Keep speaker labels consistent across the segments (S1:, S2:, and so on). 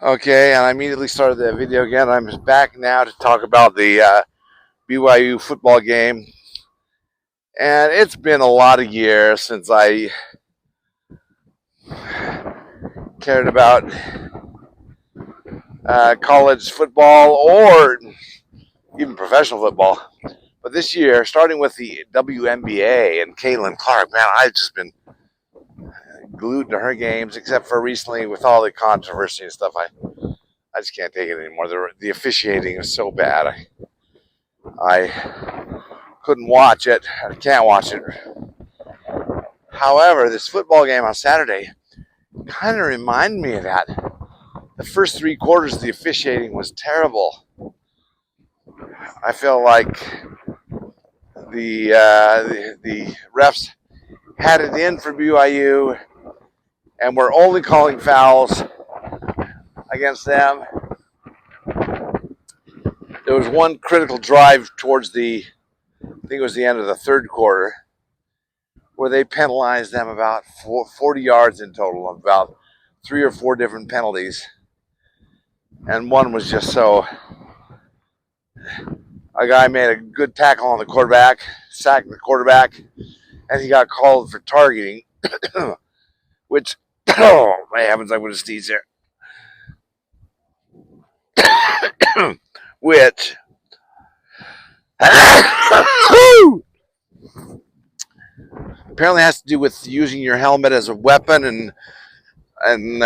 S1: Okay, and I immediately started the video again. I'm back now to talk about the BYU football game. And it's been a lot of years since I cared about college football or even professional football. But this year, starting with the WNBA and Caitlin Clark, man, I've just been glued to her games, except for recently with all the controversy and stuff. I just can't take it anymore. The officiating is so bad. I couldn't watch it. I can't watch it. However, this football game on Saturday kind of reminded me of that. The first three quarters of the officiating was terrible. I feel like the refs had it in for BYU and were only calling fouls against them. There was one critical drive towards I think it was the end of the third quarter, where they penalized them about 40 yards in total, about 3 or 4 different penalties. And one was just so. A guy made a good tackle on the quarterback, sacked the quarterback, and he got called for targeting, which, oh my heavens, I would have sneezed there. Which apparently has to do with using your helmet as a weapon, and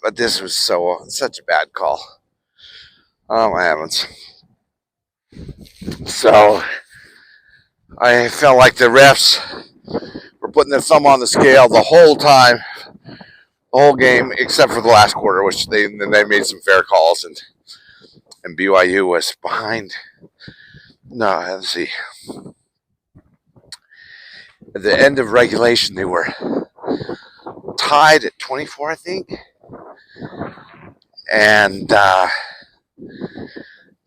S1: but this was such a bad call. Oh my heavens! So I felt like the refs were putting their thumb on the scale the whole time, the whole game, except for the last quarter, which they made some fair calls, and BYU was behind. No, let's see. At the end of regulation, they were tied at 24, I think, and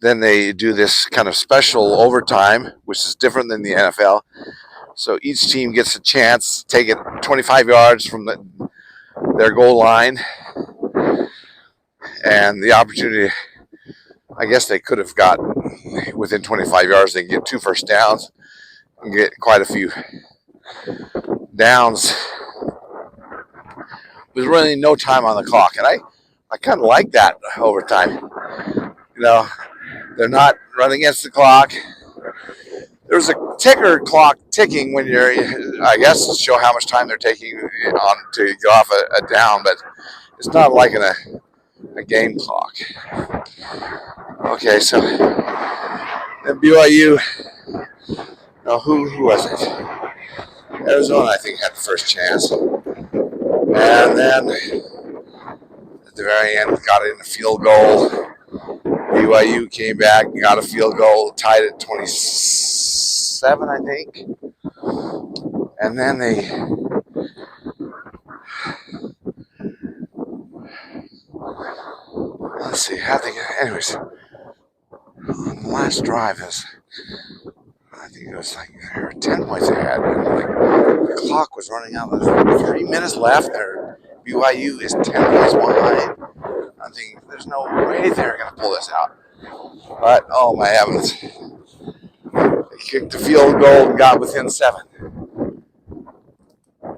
S1: then they do this kind of special overtime, which is different than the NFL. So each team gets a chance to take it 25 yards from their goal line, and the opportunity. I guess they could have got within 25 yards. They can get 2 first downs and get quite a few downs. There's really no time on the clock, and I kind of like that overtime. They're not running against the clock. There's a ticker clock ticking when you're, I guess, to show how much time they're taking on to get off a down, but it's not like a game clock. Okay, so then BYU, who was it? Arizona, I think, had the first chance. And then at the very end, got in a field goal. BYU came back, got a field goal, tied at 27, I think. And then let's see, anyways, on the last drive I think it was like they were 10 points ahead. And the clock was running out. There's 3 minutes left. BYU is 10 points behind. I'm thinking there's no way they're going to pull this out. But, oh my heavens. They kicked the field goal and got within 7.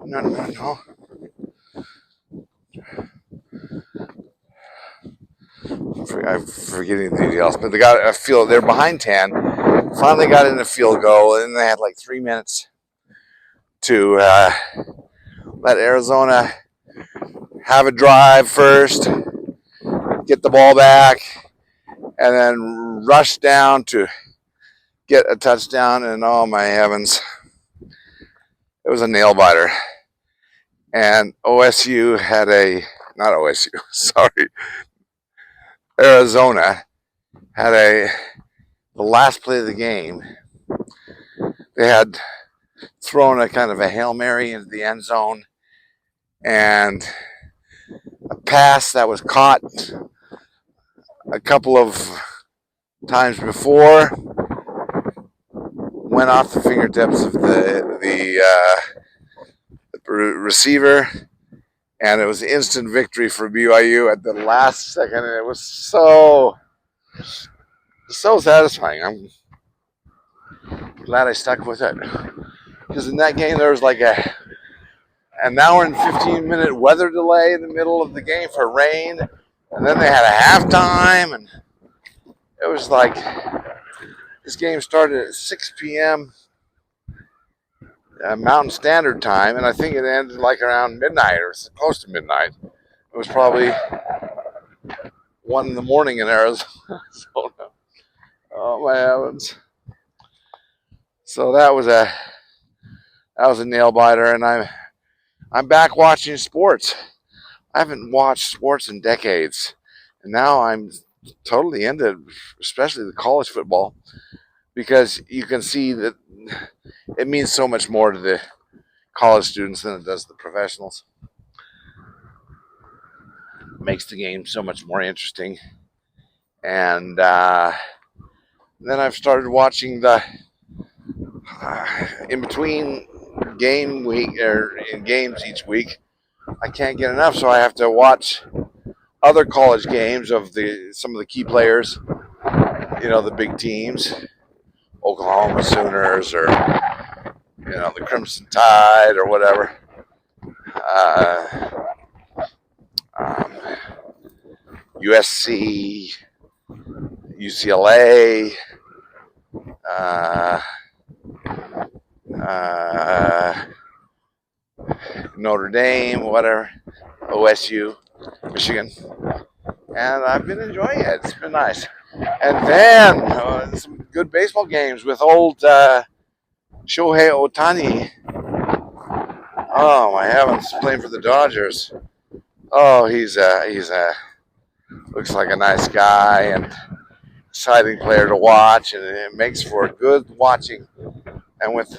S1: No. I'm forgetting the details, but they got a field. They're behind 10. Finally got in a field goal, and they had like 3 minutes to let Arizona have a drive first, get the ball back, and then rush down to get a touchdown. And oh my heavens, it was a nail biter. And Arizona had the last play of the game. They had thrown a kind of a Hail Mary into the end zone, and a pass that was caught a couple of times before went off the fingertips of the receiver, and it was instant victory for BYU at the last second, and it was so satisfying. I'm glad I stuck with it, because in that game there was like an hour and 15-minute weather delay in the middle of the game for rain, and then they had a halftime, and it was like this game started at 6 p.m. Mountain Standard Time, and I think it ended like around midnight or close to midnight. It was probably 1 in the morning in Arizona. So, oh my heavens! So that was a nail biter, and I'm back watching sports. I haven't watched sports in decades, and now I'm totally into, especially the college football, because you can see that it means so much more to the college students than it does the professionals. It makes the game so much more interesting, and then I've started watching the in between game week or in games each week. I can't get enough, so I have to watch other college games of some of the key players, the big teams, Oklahoma Sooners or the Crimson Tide or whatever. USC, UCLA, Notre Dame, whatever, OSU, Michigan, and I've been enjoying it. It's been nice. And then some good baseball games with old Shohei Ohtani. Oh my heavens, playing for the Dodgers. Oh, he's looks like a nice guy and exciting player to watch, and it makes for good watching. And with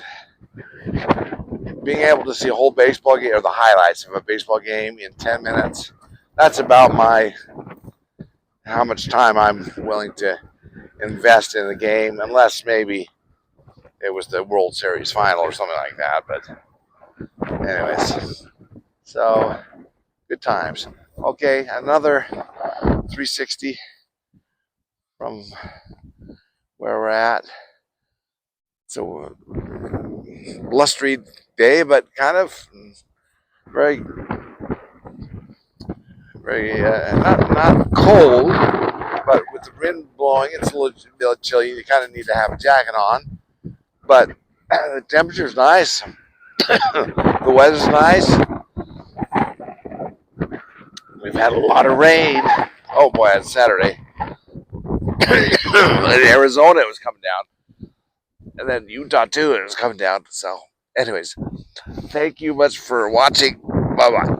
S1: being able to see a whole baseball game or the highlights of a baseball game in 10 minutes, that's about how much time I'm willing to invest in the game, unless maybe it was the World Series final or something like that. But anyways, so good times. Okay, another 360 from where we're at. So blustery day, but kind of very, very not cold, but with the wind blowing, it's a little chilly. You kind of need to have a jacket on, but the temperature's nice. The weather's nice. We've had a lot of rain. Oh boy, on Saturday. In Arizona, it was coming down. And then Utah, too, it was coming down. So, anyways, thank you much for watching. Bye-bye.